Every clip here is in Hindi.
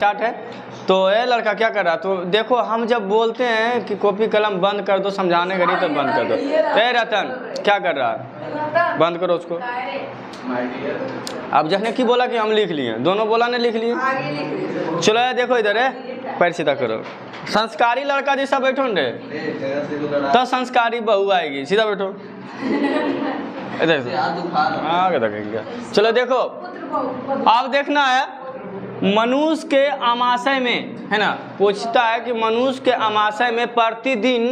स्टार्ट है। तो ये लड़का क्या कर रहा, तो देखो हम जब बोलते हैं कि कॉपी कलम बंद कर दो समझाने घड़ी तो बंद कर दो। ए रतन क्या कर रहा है, बंद करो उसको। अब जखने की बोला कि हम लिख लिए, दोनों बोला ने लिख लिए। चलो ये देखो इधर है, पैर सीधा करो। संस्कारी लड़का जैसा बैठो न रे, तो संस्कारी बहू आएगी। सीधा बैठो, इधर आगे देखेंगे। चलो देखो अब देखना है मनुष्य के आमाशय में, है ना, पूछता है कि मनुष्य के आमाशय में प्रतिदिन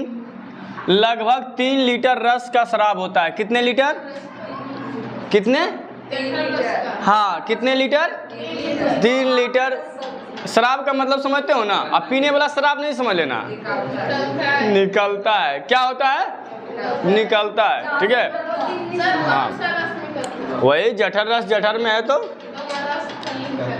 लगभग 3 लीटर रस का शराब होता है। कितने लीटर? कितने? हाँ, कितने लीटर? 3 लीटर। शराब का मतलब समझते हो ना? अब पीने वाला शराब नहीं समझ लेना, निकलता है। क्या होता है? निकलता है। ठीक है, हाँ वही जठर रस जठर में है तो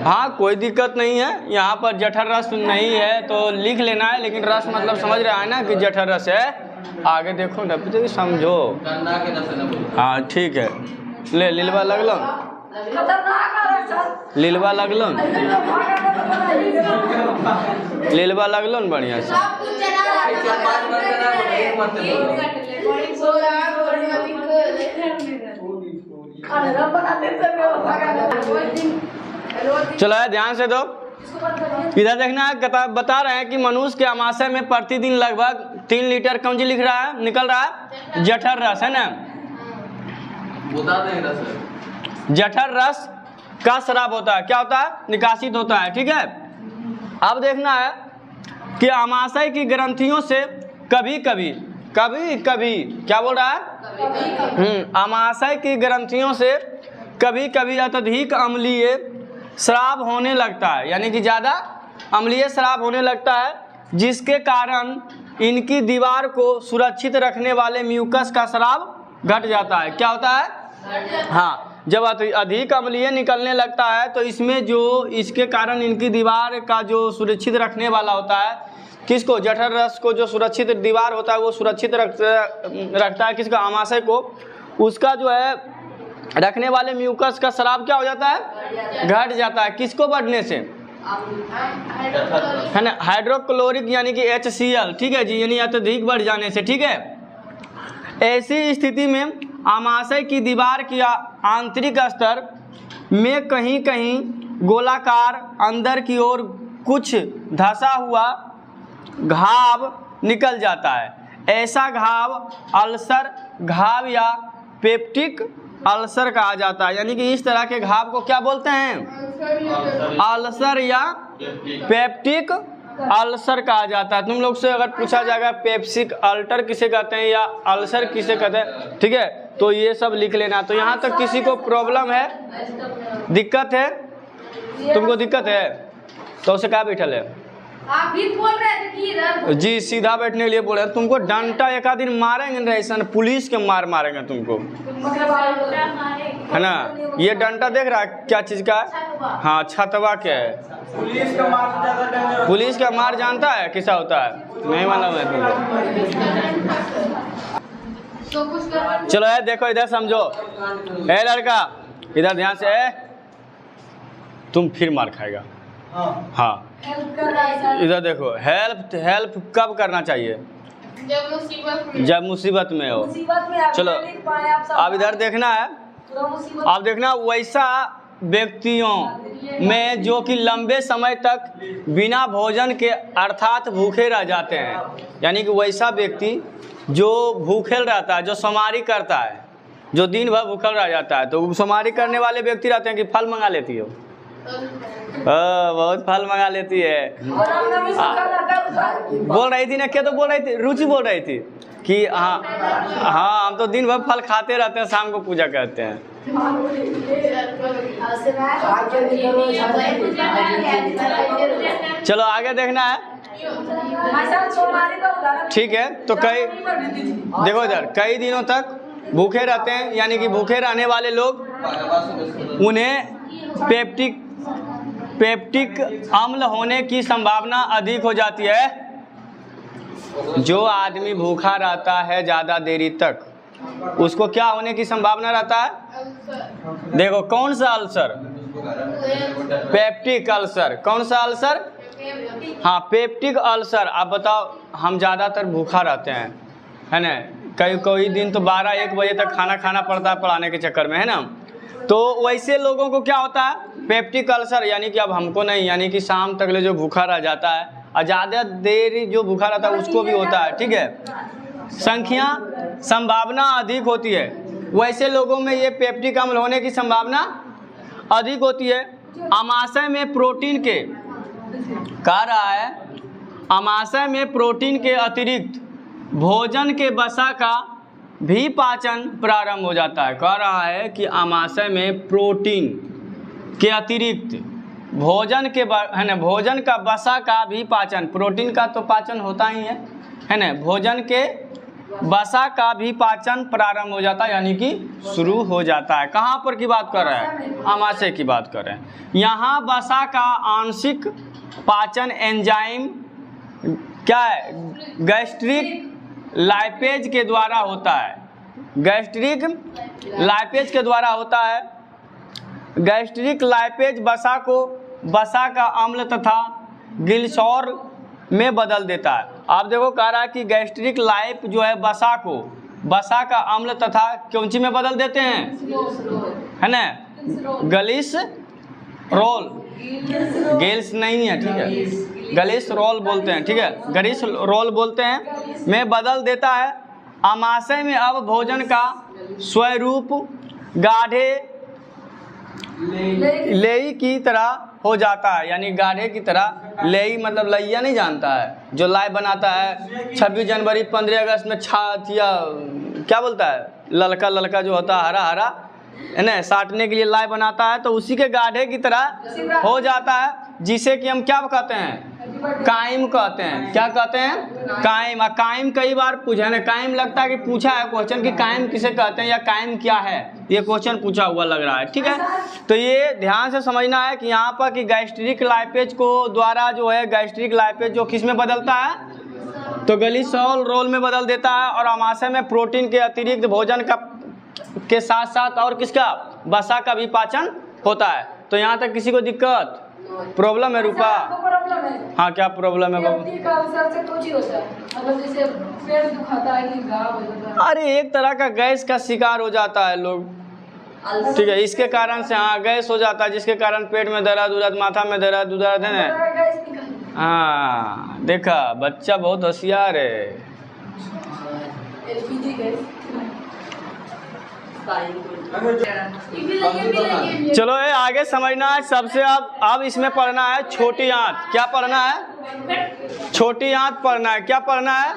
हाँ कोई दिक्कत नहीं है। यहाँ पर जठर रस नहीं है तो लिख लेना है, लेकिन रस मतलब समझ रहा है ना कि जठर रस है। आगे देखो ना, समझो। हाँ ठीक है, ले लीलवा लगलो, लीलवा लगलो, लीलवा लगलो न बढ़िया से। चलो ध्यान से दो, इधर देखना है। बता रहे हैं कि मनुष्य के आमाशय में प्रतिदिन लगभग 3 लीटर कौन जी लिख रहा है, निकल रहा है जठर रस, है ना। जठर रस का शराब होता है। क्या होता है? निकासित होता है। ठीक है, अब देखना है कि आमाशय की ग्रंथियों से कभी कभी क्या बोल रहा है? आमाशय की ग्रंथियों से कभी कभी अत्यधिक अम्लीय शराब होने लगता है, यानी कि ज़्यादा अम्लीय शराब होने लगता है, जिसके कारण इनकी दीवार को सुरक्षित रखने वाले म्यूकस का शराब घट जाता है। क्या होता है? हाँ, जब अधिक अम्लीय निकलने लगता है तो इसमें जो इसके कारण इनकी दीवार का जो सुरक्षित रखने वाला होता है, किसको? जठर रस को जो सुरक्षित दीवार होता है वो सुरक्षित रखता है किसका? आमाशय को। उसका जो है रखने वाले म्यूकस का शराब क्या हो जाता है? घट जाता है। किसको बढ़ने से? है ना, हाइड्रोक्लोरिक यानी कि HCl। ठीक है जी, यानी अत्यधिक बढ़ जाने से। ठीक है, ऐसी स्थिति में आमाशय की दीवार की आंतरिक स्तर में कहीं कहीं गोलाकार अंदर की ओर कुछ धंसा हुआ घाव निकल जाता है। ऐसा घाव अल्सर घाव या पेप्टिक अल्सर कहा जाता है। यानी कि इस तरह के घाव को क्या बोलते हैं? अल्सर या पेप्टिक अल्सर कहा जाता है। तुम लोग से अगर पूछा जाएगा पेप्सिक अल्टर किसे कहते हैं या अल्सर किसे कहते हैं, ठीक है, तो ये सब लिख लेना। तो यहाँ तक किसी को प्रॉब्लम है, दिक्कत है? तुमको दिक्कत है तो उसे क्या बैठल है? आप भी बोल रहे थे कि इधर जी सीधा बैठने के लिए बोले। तुमको डंडा एक आध दिन मारेंगे ना, ऐसा पुलिस के मारेंगे तुमको, है ना। ये डंडा देख रहा है क्या चीज का है? हाँ छतवा के है। पुलिस का मार जानता है किसा होता है? नहीं मालूम है तुमको। चलो है देखो इधर समझो। ए लड़का इधर ध्यान से है, तुम फिर मार खाएगा। हाँ इधर देखो, हेल्प कब करना चाहिए? जब मुसीबत में हो। चलो अब इधर देखना है, अब देखना वैसा व्यक्तियों में जो कि लंबे समय तक बिना भोजन के अर्थात भूखे रह जाते हैं। यानी कि वैसा व्यक्ति जो भूखे रहता है, जो सोमवारी करता है, जो दिन भर भूखल रह जाता है, तो सोमवारी करने वाले व्यक्ति रहते हैं कि फल मंगा लेती हो? बहुत फल मंगा लेती है। बोल रही थी ना, क्या तो बोल रही थी, रुचि बोल रही थी कि हाँ हम तो दिन भर फल खाते रहते हैं, शाम को पूजा करते हैं। चलो आगे देखना है। ठीक है, तो कई देखो इधर कई दिनों तक भूखे रहते हैं, यानी कि भूखे रहने वाले लोग, उन्हें पेप्टिक अम्ल होने की संभावना अधिक हो जाती है। जो आदमी भूखा रहता है ज़्यादा देरी तक, उसको क्या होने की संभावना रहता है? देखो कौन सा अल्सर? Peptic ulcer. कौन सा अल्सर? हाँ, पेप्टिक अल्सर। आप बताओ, हम ज़्यादातर भूखा रहते हैं, है ना, कोई दिन तो 12-1 बजे तक खाना खाना पड़ता है पढ़ाने के चक्कर में, है ना। तो वैसे लोगों को क्या होता है, पेप्टिक अल्सर, यानी कि अब हमको नहीं, यानी कि शाम तक ले जो भूखा रह जाता है और ज़्यादा देर जो भूखा रहता है उसको भी होता है, ठीक है। संभावना अधिक होती है, वैसे लोगों में ये पेप्टिक अम्ल होने की संभावना अधिक होती है। अमाशय में प्रोटीन के, कह रहा है अमाशय में प्रोटीन के अतिरिक्त भोजन के वसा का भी पाचन प्रारंभ हो जाता है। कह रहा है कि अमाशय में प्रोटीन के अतिरिक्त भोजन के, है ना, भोजन का वसा का भी पाचन, प्रोटीन का तो पाचन होता ही है ना, भोजन के वसा का भी पाचन प्रारंभ हो जाता है, यानी कि शुरू हो जाता है। कहाँ पर की बात कर रहे हैं? अमाशय की बात कर रहे हैं। यहाँ वसा का आंशिक पाचन एंजाइम क्या है? गैस्ट्रिक लाइपेज के द्वारा होता है। गैस्ट्रिक लाइपेज के द्वारा होता है। गैस्ट्रिक लाइपेज वसा का अम्ल तथा गिल्सौर में बदल देता है। आप देखो, कह रहा है कि गैस्ट्रिक लाइप जो है वसा का अम्ल तथा कौन सी में बदल देते हैं, है ना, गलिस रोल, गेल्स नहीं है, ठीक है, गलिस रोल बोलते हैं, ठीक है, गलिस रोल बोलते हैं, में बदल देता है। अमाशय में अब भोजन का स्वरूप गाढ़े लेई की तरह हो जाता है, यानी गाढ़े की तरह। लेई मतलब लइया नहीं जानता है, जो लाई बनाता है 26 जनवरी 15 अगस्त में या क्या बोलता है, ललका ललका जो होता है, हरा हरा, है ना, साटने के लिए लाई बनाता है, तो उसी के गाढ़े की तरह हो जाता है, जिसे कि हम क्या कहते हैं, काइम कहते हैं। क्या कहते हैं? काइम। और काइम कई बार पूछा है, काइम लगता है कि पूछा है क्वेश्चन कि काइम किसे कहते हैं या काइम क्या है, ये क्वेश्चन पूछा हुआ लग रहा है, ठीक है। तो ये ध्यान से समझना है कि यहाँ पर कि गैस्ट्रिक लाइपेज को द्वारा जो है, गैस्ट्रिक लाइपेज जो किस में बदलता है, तो गलिसरॉल रोल में बदल देता है। और अमाशय में प्रोटीन के अतिरिक्त भोजन का के साथ साथ और किसका, वसा का भी पाचन होता है। तो यहाँ तक किसी को दिक्कत, प्रॉब्लम है रूपा? हाँ, क्या प्रॉब्लम है बाबू? अरे एक तरह का गैस का शिकार हो जाता है लोग, ठीक है, इसके कारण से, हाँ, गैस हो जाता है, जिसके कारण पेट में दर्द उदर्द, माथा में दर्द है ना। हाँ, देखा, बच्चा बहुत होशियार है। चलो ये आगे समझना है सबसे। अब इसमें पढ़ना है छोटी आंत। क्या पढ़ना है? छोटी आंत पढ़ना है। क्या पढ़ना है?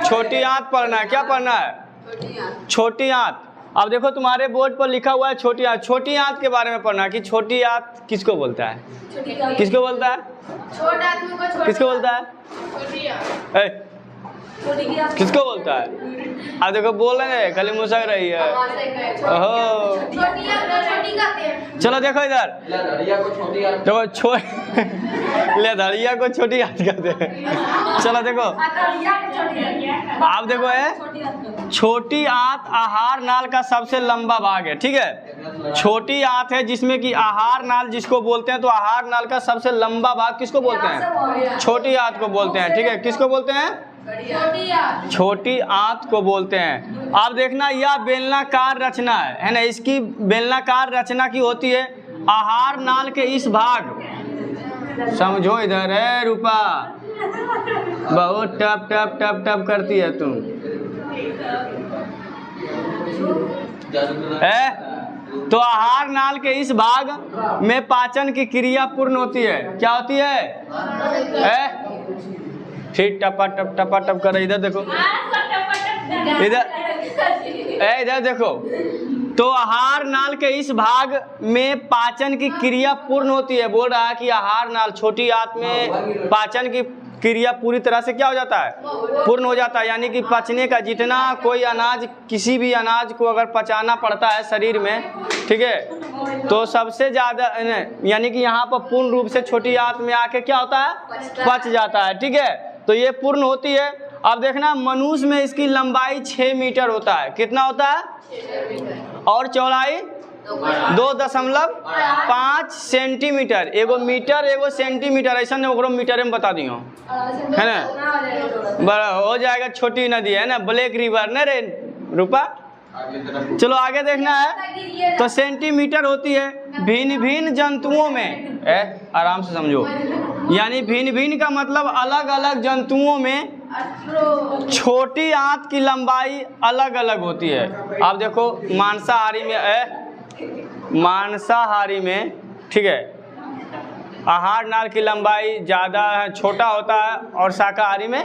छोटी आंत पढ़ना है। क्या पढ़ना है? छोटी आंत। अब देखो तुम्हारे बोर्ड पर लिखा हुआ है छोटी आंत। छोटी आंत के बारे में पढ़ना है कि छोटी आंत किसको बोलता है, किसको बोलता है, किसको बोलता है, किसको बोलता है? अब देखो बोल रहे हैं, खाली मुसक रही है। ओहो, चलो देखो इधर, देखो लेधड़िया को छोटी आंत कहते हैं। चलो देखो, आप देखो है, छोटी आंत आहार नाल का सबसे लंबा भाग है, ठीक है। छोटी आंत है जिसमें कि आहार नाल जिसको बोलते हैं, तो आहार नाल का सबसे लंबा भाग किसको बोलते हैं? छोटी आंत को बोलते हैं, ठीक है। किसको बोलते हैं? छोटी आंत को बोलते हैं। आप देखना, यह बेलनाकार रचना है ना, इसकी बेलनाकार रचना की होती है। आहार नाल के इस भाग, समझो इधर है रूपा, बहुत टप टप टप टप करती है तुम, है? तो आहार नाल के इस भाग में पाचन की क्रिया पूर्ण होती है। क्या होती है? फिर टपा टप कर, इधर देखो, इधर देखो। तो आहार नाल के इस भाग में पाचन की क्रिया पूर्ण होती है। बोल रहा है कि आहार नाल, छोटी आंत में पाचन की क्रिया पूरी तरह से क्या हो जाता है? पूर्ण हो जाता है। यानी कि पचने का जितना कोई अनाज, किसी भी अनाज को अगर पचाना पड़ता है शरीर में, ठीक है, तो सबसे ज़्यादा, यानी कि यहाँ पर पूर्ण रूप से छोटी आंत में आके क्या होता है? पच जाता है, ठीक है। तो ये पूर्ण होती है। अब देखना, मनुष्य में इसकी लंबाई 6 मीटर होता है। कितना होता है? और चौड़ाई 2.5 सेंटीमीटर। एगो मीटर एगो सेंटीमीटर, ऐसा ओकरो मीटर में बता दियो है ना, बड़ा हो जाएगा। छोटी नदी है ना, ब्लैक रिवर न रे रूपा। चलो आगे देखना है। तो सेंटीमीटर होती है भिन्न भिन्न जंतुओं में, आराम से समझो, यानी भिन्न भिन्न का मतलब अलग अलग जंतुओं में छोटी आंत की लंबाई अलग अलग होती है। आप देखो मांसाहारी में ठीक है, आहार नाल की लंबाई ज़्यादा छोटा होता है और शाकाहारी में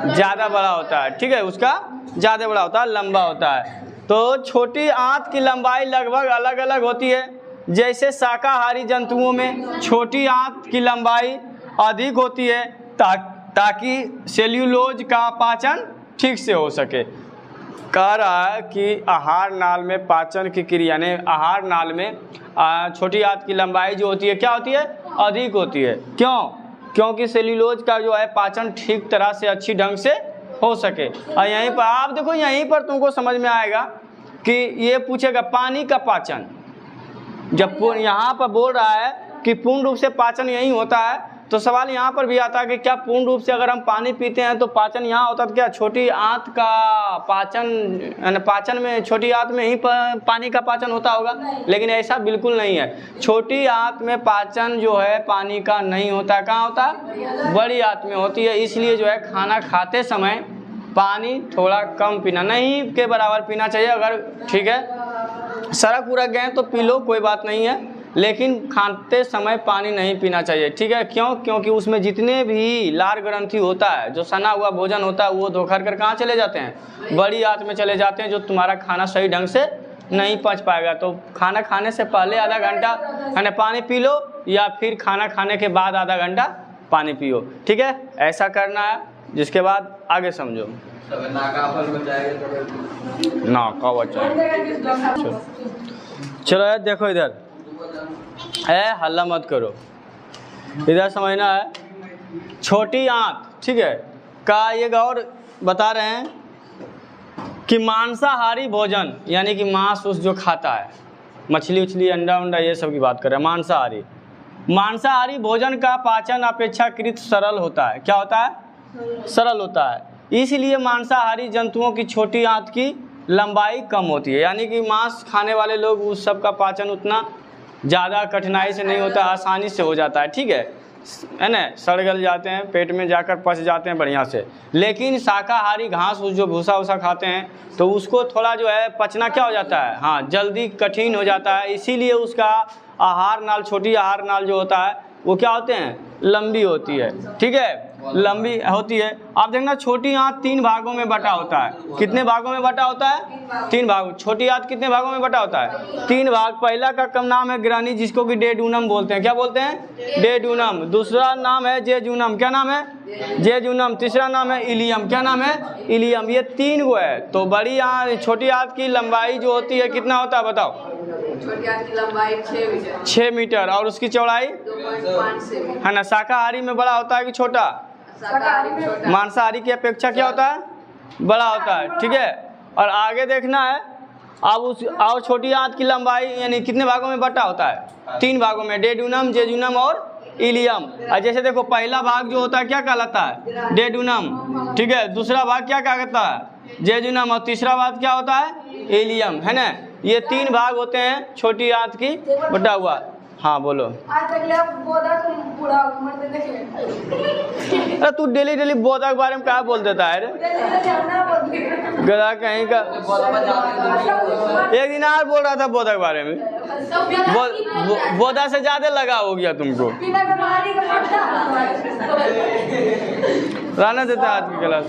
ज़्यादा बड़ा होता है। ठीक है, उसका ज़्यादा बड़ा होता है, लंबा होता है। तो छोटी आंत की लंबाई लगभग अलग अलग होती है। जैसे शाकाहारी जंतुओं में छोटी आंत की लंबाई अधिक होती है ताकि सेल्यूलोज का पाचन ठीक से हो सके। कह रहा है कि आहार नाल में पाचन की क्रिया ने आहार नाल में छोटी आंत की लंबाई जो होती है क्या होती है, अधिक होती है। क्यों? क्योंकि सेल्यूलोज का जो है पाचन ठीक तरह से अच्छी ढंग से हो सके। और यहीं पर आप देखो, यहीं पर तुमको समझ में आएगा कि ये पूछेगा पानी का पाचन। जब यहाँ पर बोल रहा है कि पूर्ण रूप से पाचन यही होता है, तो सवाल यहाँ पर भी आता है कि क्या पूर्ण रूप से अगर हम पानी पीते हैं तो पाचन यहाँ होता है, क्या छोटी आंत का पाचन में छोटी आंत में ही पानी का पाचन होता होगा? लेकिन ऐसा बिल्कुल नहीं है। छोटी आंत में पाचन जो है पानी का नहीं होता है। कहाँ होता है? बड़ी आंत में होती है। इसलिए जो है खाना खाते समय पानी थोड़ा कम पीना, नहीं के बराबर पीना चाहिए। अगर ठीक है सड़क उड़क गए तो पी लो, कोई बात नहीं है, लेकिन खाते समय पानी नहीं पीना चाहिए। ठीक है, क्यों? क्योंकि उसमें जितने भी लार ग्रंथि होता है, जो सना हुआ भोजन होता है, वो धोकर कर कहाँ चले जाते हैं? बड़ी आंत में चले जाते हैं, जो तुम्हारा खाना सही ढंग से नहीं पच पाएगा। तो खाना खाने से पहले आधा घंटा है ना पानी पी लो, या फिर खाना खाने के बाद आधा घंटा पानी पियो। ठीक है, ऐसा करना है। जिसके बाद आगे समझो। नाका बच्चा चलो यार, देखो इधर है, हल्ला मत करो, इधर समझना है। छोटी आंत ठीक है का ये और बता रहे हैं कि मांसाहारी भोजन यानी कि मांस उस जो खाता है, मछली उछली अंडा उंडा ये सब की बात कर रहे हैं। मांसाहारी भोजन का पाचन अपेक्षाकृत सरल होता है। क्या होता है? सरल होता है। इसलिए मांसाहारी जंतुओं की छोटी आंत की लंबाई कम होती है। यानी कि मांस खाने वाले लोग उस सब का पाचन उतना ज़्यादा कठिनाई से नहीं होता, आसानी से हो जाता है। ठीक है ना, सड़ गल जाते हैं, पेट में जाकर पच जाते हैं बढ़िया से। लेकिन शाकाहारी घास जो भूसा वूसा खाते हैं तो उसको थोड़ा जो है पचना क्या हो जाता है, हाँ जल्दी कठिन हो जाता है। इसीलिए उसका आहार नाल, छोटी आहार नाल जो होता है वो क्या होते हैं, लंबी होती है। ठीक है, लंबी होती है। आप देखना छोटी आंत 3 भागों में बटा होता है। कितने भागों में बटा होता है? 3 भाग। छोटी आंत कितने भागों में बटा होता है? 3 भाग। पहला का कम नाम है ग्रानी, जिसको कि डेडूनम बोलते हैं। क्या बोलते हैं? डेडूनम। दूसरा नाम है जेजूनम। क्या नाम है? जेजूनम। तीसरा नाम है इलियम। क्या नाम है? इलियम। ये 3 गो है। तो बड़ी छोटी आंत की लंबाई जो होती है कितना होता है बताओ? छोटी आंत की लंबाई 6 मीटर और उसकी चौड़ाई 2.5 है ना। शाकाहारी में बड़ा होता है कि छोटा? मांसाहारी की अपेक्षा क्या होता है? बड़ा होता है। ठीक है, और आगे देखना है। अब उस और छोटी आंत की लंबाई यानी कितने भागों में बटा होता है? 3 भागों में, डेडूनम, जेजूनम और इलियम। और जैसे देखो पहला भाग जो होता है क्या कहलाता है? डेडूनम। ठीक है, दूसरा भाग क्या कहलाता है? जेजूनम। और तीसरा भाग क्या होता है? इलियम। है ना, ये 3 भाग होते हैं छोटी आंत की बटा हुआ। हाँ बोलो। अरे तू डेली बोधा के बारे में क्या बोल देता है रे? गधा कहीं का। एक दिन और बोल रहा था बोधा के बारे में। बोधा से ज्यादा लगा हो गया तुमको। रहने देता आज की क्लास।